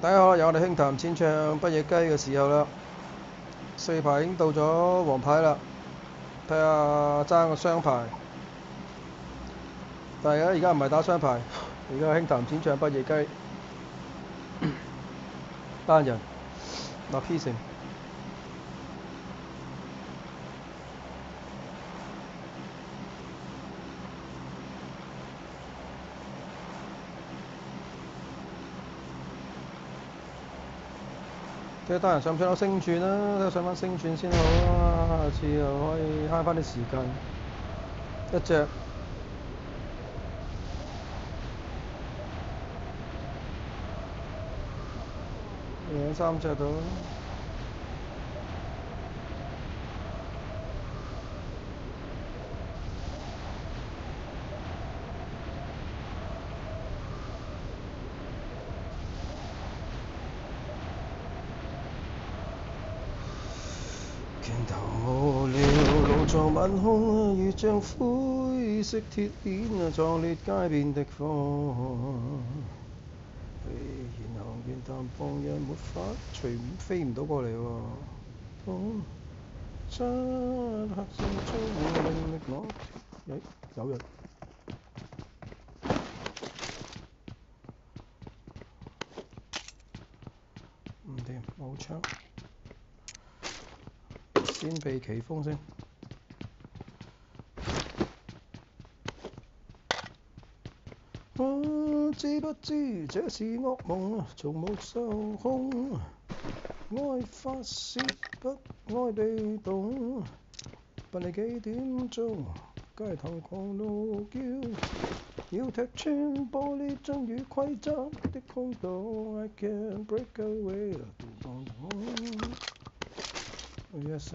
大家好，由我哋輕談淺唱不野雞嘅時候啦。4牌已經到咗黃牌啦，睇下爭個雙牌。但係而家唔係打雙牌，而家輕談淺唱不野雞，單人立 P 成。睇下單人上唔上到星鑽啦，睇下上翻星鑽先好啊，下次又可以慳翻啲時間。一隻2、3隻到啦。拳頭無聊，老撞晚空，如像灰色鐵鏈，壯烈街邊的風。言行言談旁人沒法隨飛唔到過嚟喎。漆黑色中令我有人。唔掂，冇槍。先避奇風先。我知不知這是噩夢，從無受控，愛發泄不愛被動，不理幾點鐘，街頭狂怒叫，要踢穿玻璃樽與規則的空洞 I can't break away。 Yes。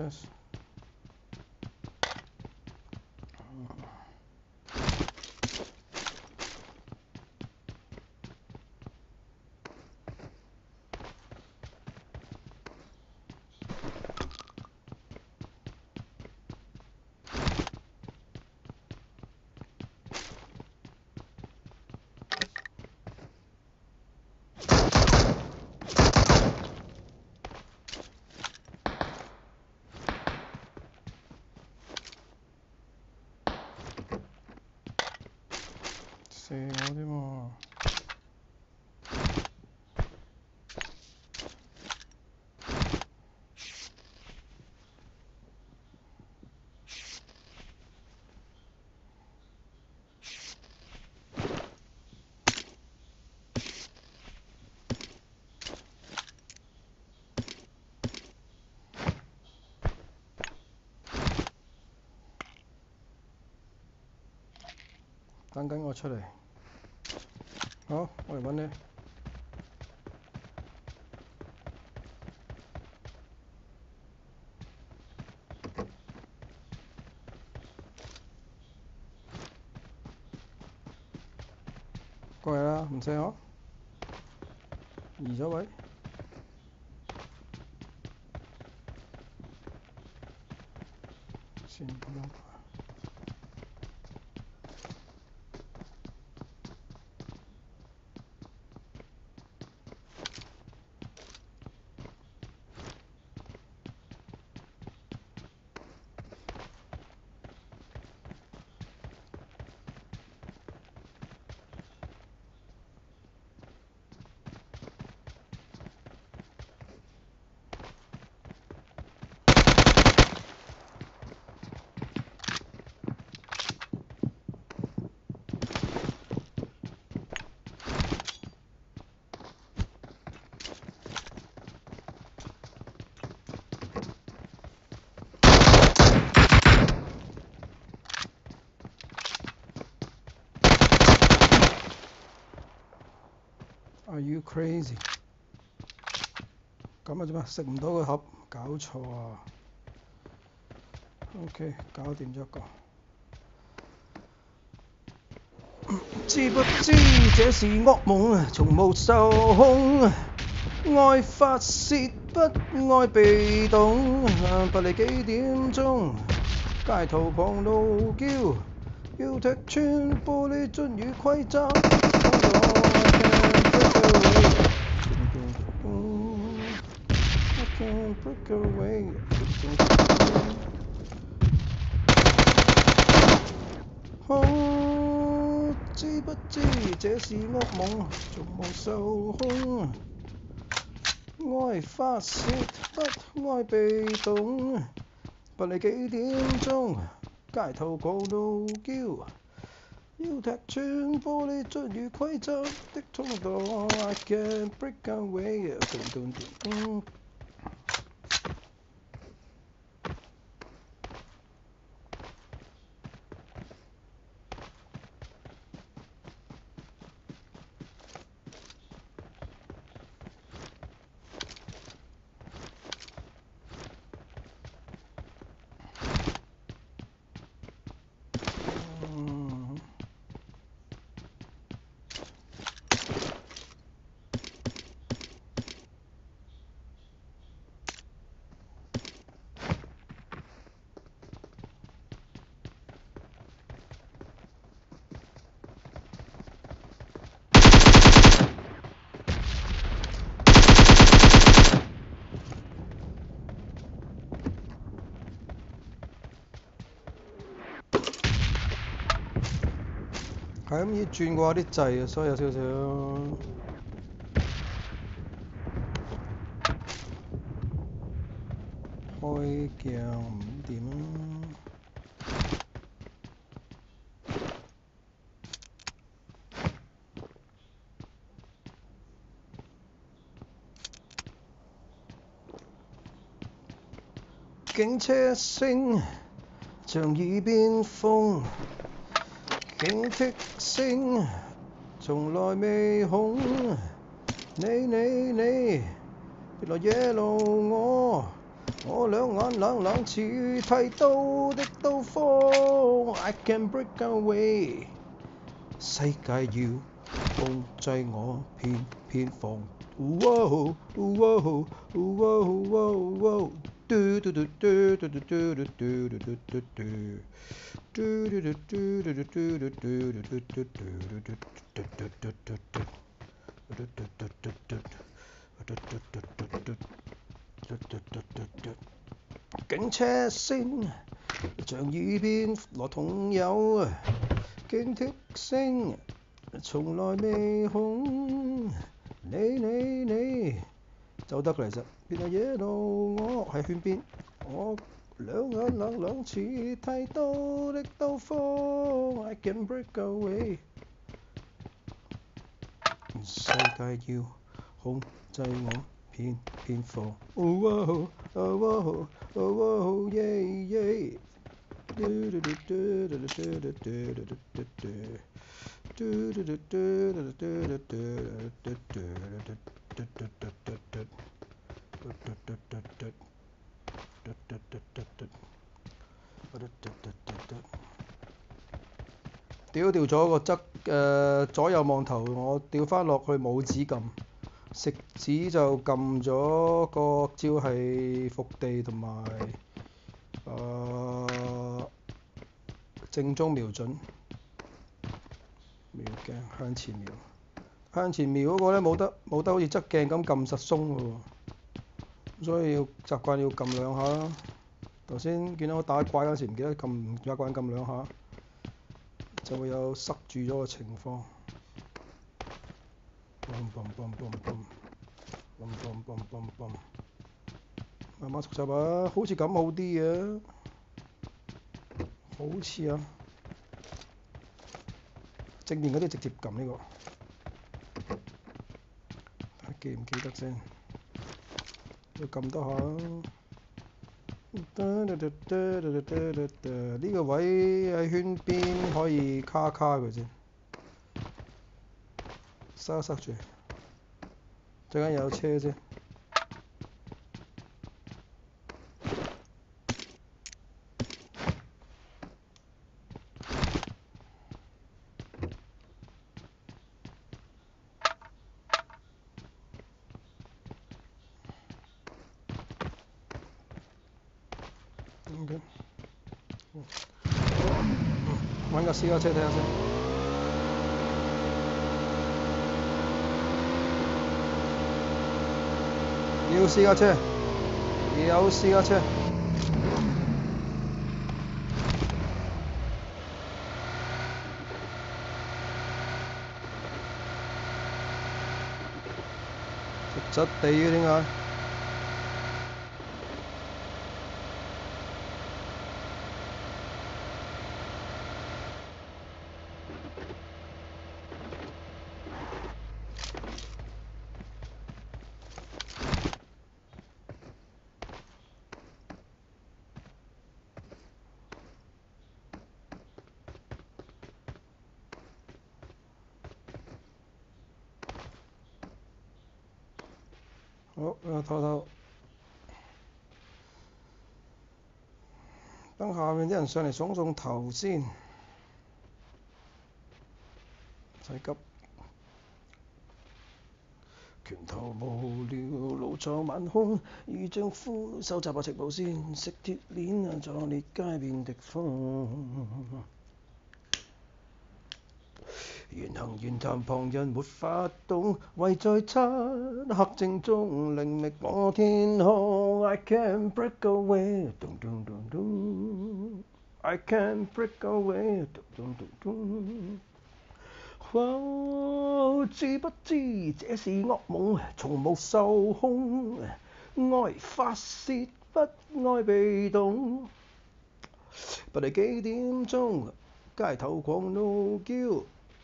射我添喎。等緊我出嚟。好，我嚟揾你。過嚟啦，唔射我。移咗位。先咁樣。Are you crazy？ 咁啊做咩？食唔到個盒，搞錯啊 ！OK， 搞掂咗一個。知不知這是噩夢，從無受控，愛發泄不愛被動，不理幾點鐘，街頭狂怒叫，要踢穿玻璃樽與規則。can't break away。哦，知不知這是噩夢，從無受控。愛發泄不愛被動，不理幾點鐘，街頭狂怒叫，要踢穿玻璃進入規則的通道。I can't break away。係咁要轉過啲掣啊，所以有少少開鏡唔掂啊！警車聲像耳邊風，警惕聲從來未恐。你別來惹怒我兩眼冷似剃刀的刀鋒。I can't break away。世界要控制我，偏放。警車聲像耳邊鑼筒有，警惕聲從來未恐。你走得嚟啫，別來惹怒我喺圈邊，我兩眼冷似剃刀的刀鋒。I can't break away。世界要控制我，偏放。調咗個左右望頭，我調翻落去拇指撳，食指就撳咗個焦係伏地同埋正中瞄準，瞄鏡向前瞄嗰個咧冇得好似側鏡咁撳實鬆嘅喎，所以要習慣要撳兩下啦。頭先見到我打怪嗰時唔記得撳，習慣撳兩下，就會有塞住咗嘅情況。慢慢熟習啊，好似咁好啲嘅，好似啊，正面嗰啲直接撳呢個，睇記唔記得先，要撳多下。呢個位喺圈邊可以卡佢先，塞住，陣間有車先。揾架私家車睇下先。要私家車。又試下車。質地嘅點解？好，唞唞。等下面啲人上嚟送頭先，唔使急。拳頭無聊，怒撞晚空，與丈夫收集下情報先，食鐵鏈壯烈街邊的風。言行言談旁人沒法懂，唯在漆黑靜中另覓我天空。I can't break away， 咚咚咚咚 I can't break away， 咚咚咚咚。知不知這是噩夢，從無受控，愛發泄不愛被動。不理幾點鐘，街頭狂怒叫，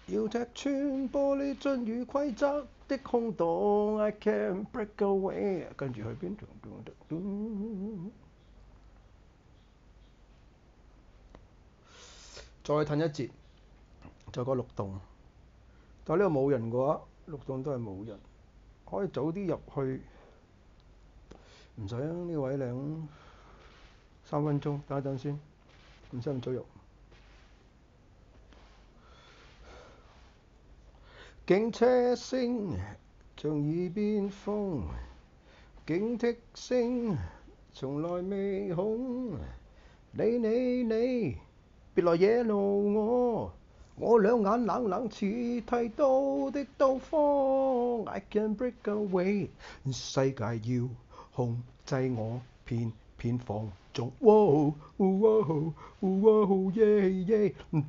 要踢穿玻璃樽與規則的空洞。I can't break away， 跟住去邊？再褪一節，再個綠洞。但係呢度冇人嘅話，綠洞都係冇人，可以早啲入去。唔使啊，呢個位靚，3分鐘，等一等先，唔使咁早入。警車聲像耳邊風，警惕聲從來未恐。你，別來惹怒我兩眼冷冷似剃刀的刀鋒。I can't break away， 世界要控制我，偏偏放縱。Wow wow wow yeah yeah， 臨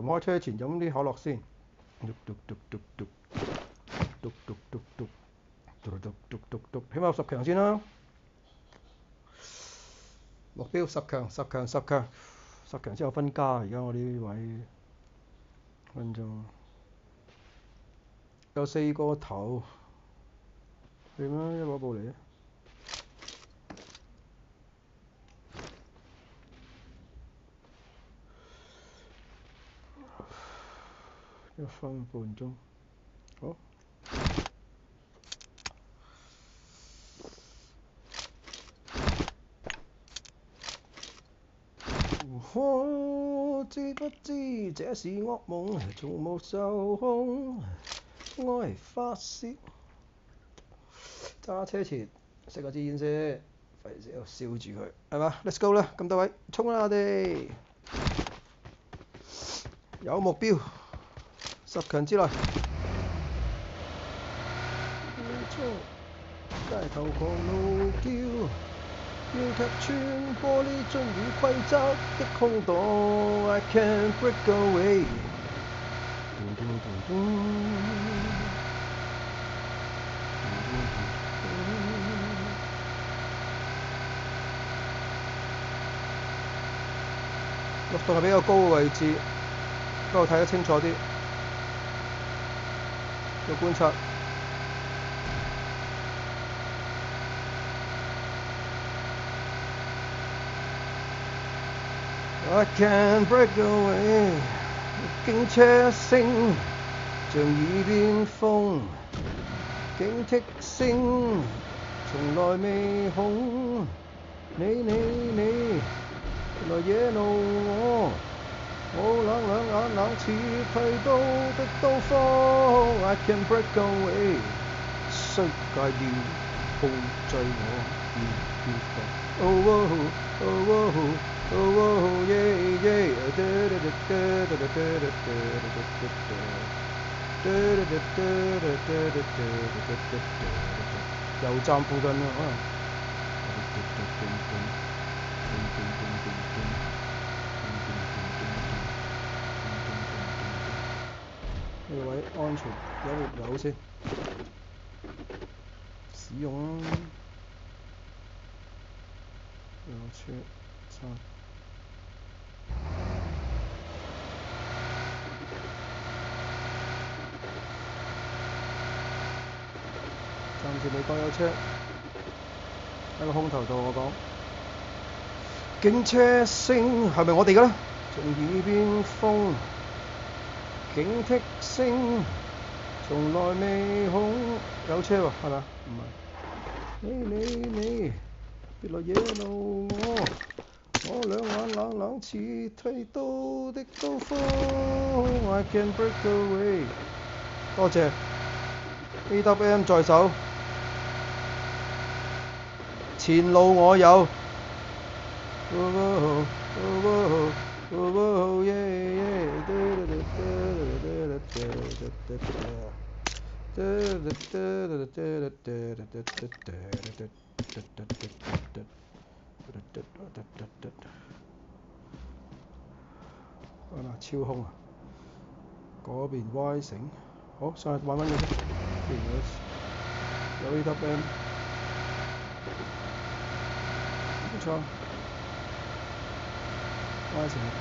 開車前飲啲可樂先。起碼10強先啦。目標10強，10強，10強，10強之後分家。而家我呢位分鐘有4個頭，點啊？一攞部嚟啊！1分半鐘，好。知不知這是噩夢，從無受控，愛發泄。揸車前食個支煙先，費事燒住佢，係嘛 ？Let's go 啦，咁多位，衝啦我哋！有目標，10強之內。街頭狂怒叫，要踢穿玻璃樽與規則的空洞。I can't break away， 綠洞係比較高嘅位置，不過睇得清楚啲，要觀察。I can't break away， 警車聲像耳邊風，警惕聲從來未恐。你來惹怒我兩眼冷似剃刀的刀鋒。I can't break away， 世界要控制我，偏偏放。哦耶耶，油站附近啊，可能。呢個位安全，有冇油先？使用啦，兩車3。暫時未覺有車喺個空頭度，我講。警車聲係咪我哋嘅咧？從耳邊風，警惕聲，從來未恐。有車喎，係咪？唔係。你，別來惹怒我兩眼冷冷似剃刀的刀鋒。I can break away。多謝。AWM 在手，前路我有。超空啊！嗰邊 Y 城，好上去揾佢先。有 AWM， 冇錯。Y 城入邊。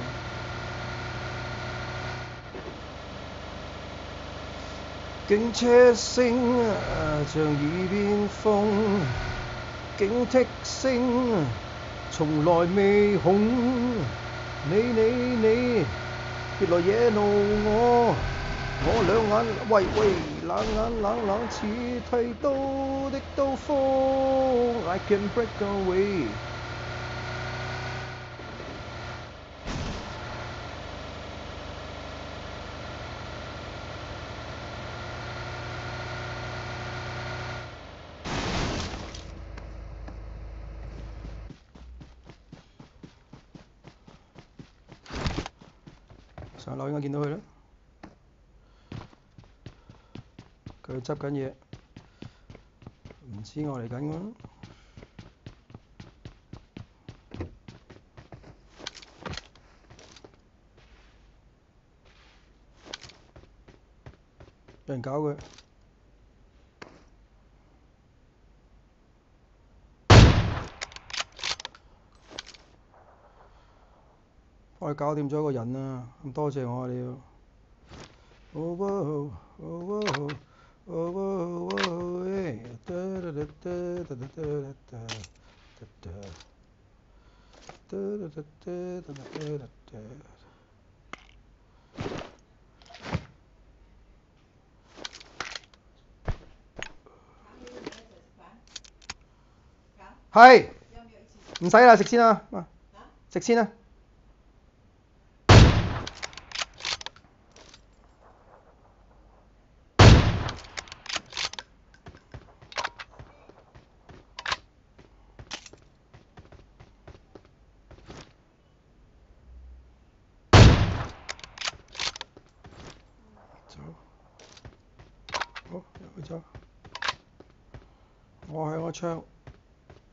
警車聲像耳邊風，警惕聲從來未恐。你，別來惹怒我兩眼冷似剃刀的刀鋒。I can break away。上樓應該見到佢啦，佢執緊嘢，唔知我嚟緊㗎。有人搞佢，幫佢搞掂咗一個人啊！咁多謝我啊你要。係，唔使啦，食先啦，食先啦。走，好，入去走。我喺我窗。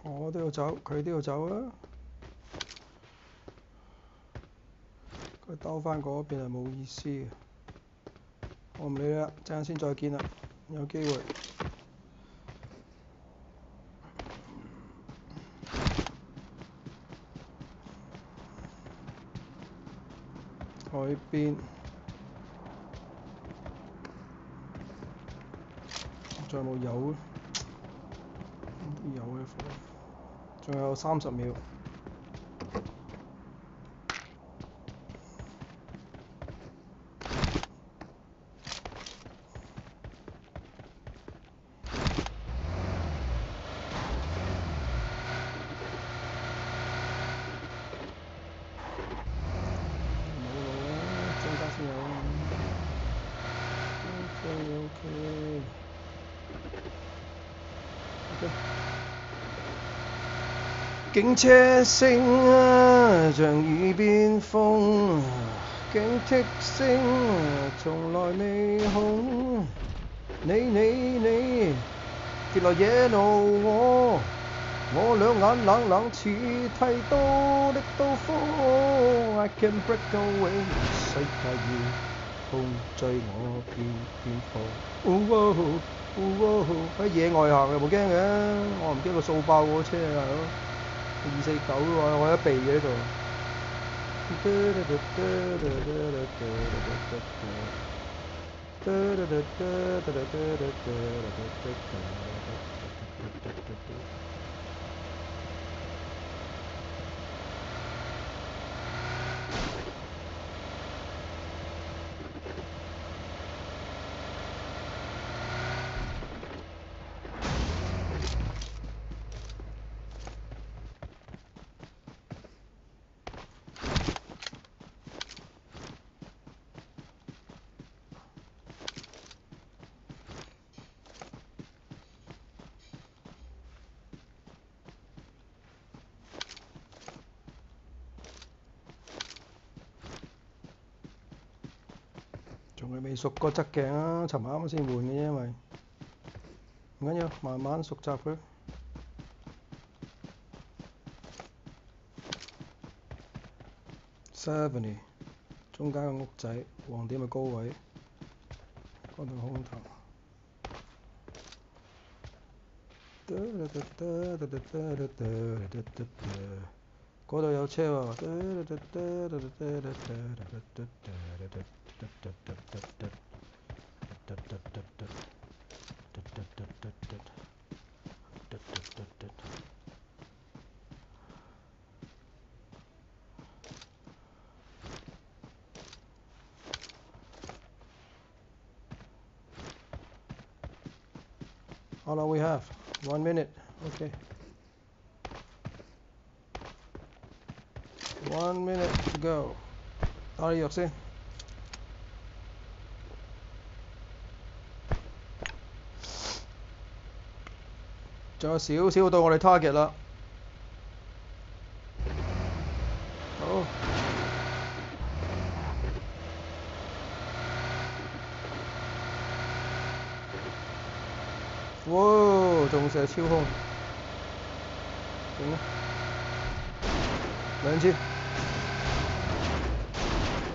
我都要走，佢都要走啊！佢兜返嗰邊係冇意思嘅，我唔理啦，陣間先再見啦，有機會。海邊，仲有冇油？啲油嘅火，仲有30秒。警車聲像耳邊風，警惕聲從來未恐。你跌來惹怒我兩眼冷冷似剃刀的刀鋒。I can break away， 世界要控制我偏放。喺野外行又冇驚嘅，我唔驚佢掃爆我車啊！249喎，我有得避嘅呢度。仲係未熟個側鏡啊！尋晚啱先換嘅啫，因為唔緊要，慢慢熟習佢。70中間個屋仔，黃點嘅高位，嗰度空頭。嗰度有車喎。How long we have? 1 minute. Okay. 1 minute to go. 打啲藥先。仲有少少到我哋 target 啦。好。哇！仲射超空。勁啊！2次。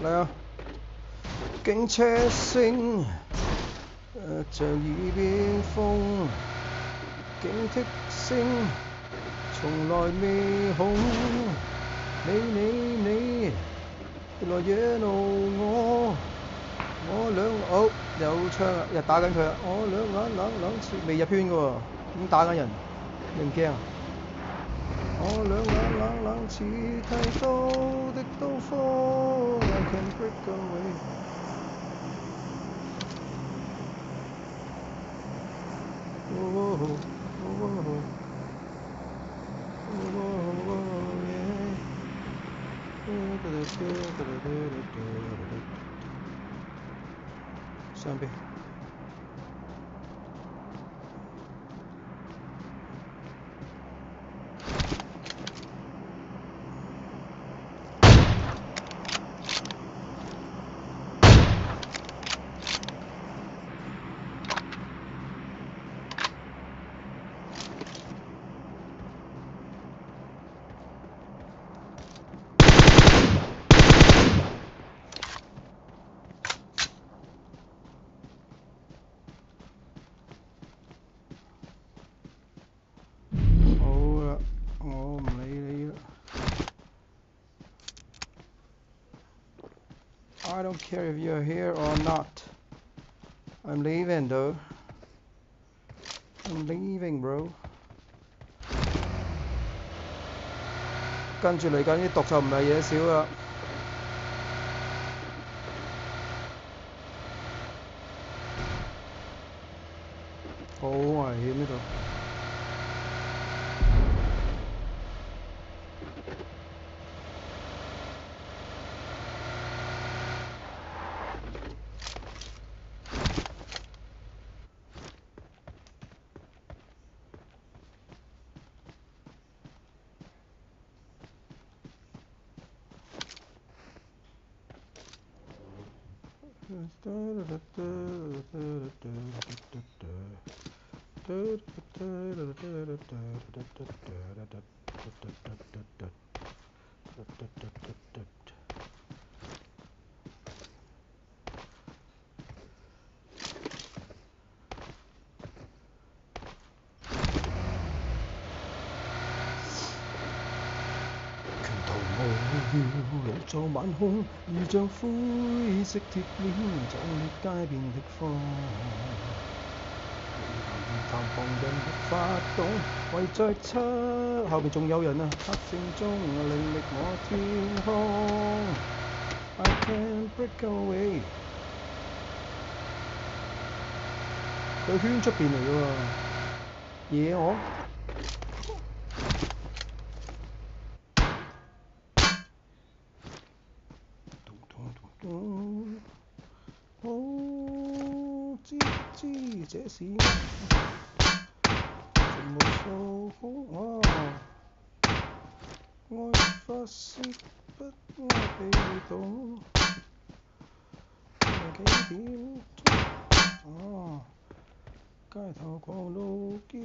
嚟啊！警車聲，像耳邊風。警惕聲，從來未恐。你來惹怒我兩有槍啊！又打緊佢啊！我兩眼冷似未入圈嘅喎，點打緊人？你唔驚啊？我兩眼冷似剃刀的刀鋒。I can break away。上邊。I don't care if you're here or not. I'm leaving though. I'm leaving, bro. 跟住嚟緊啲毒就唔係嘢少啦。好危險呢度。老做晚空，如像灰色鐵鏈，壯烈街邊的風。談旁人沒法懂，圍在漆後面仲有人啊！黑暗中另覓我天空。I can't break away。佢圈出邊嚟㗎喎，惹我。我知不知這是從無數空愛發泄不愛被動，幾點鐘街頭狂怒叫。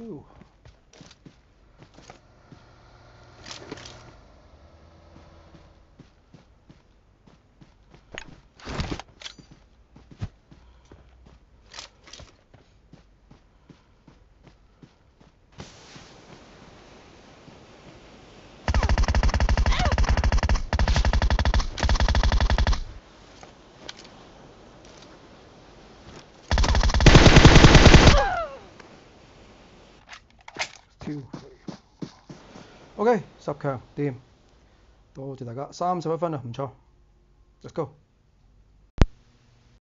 OK， 10強掂，多謝大家，31分啊，唔錯 ，Let's go。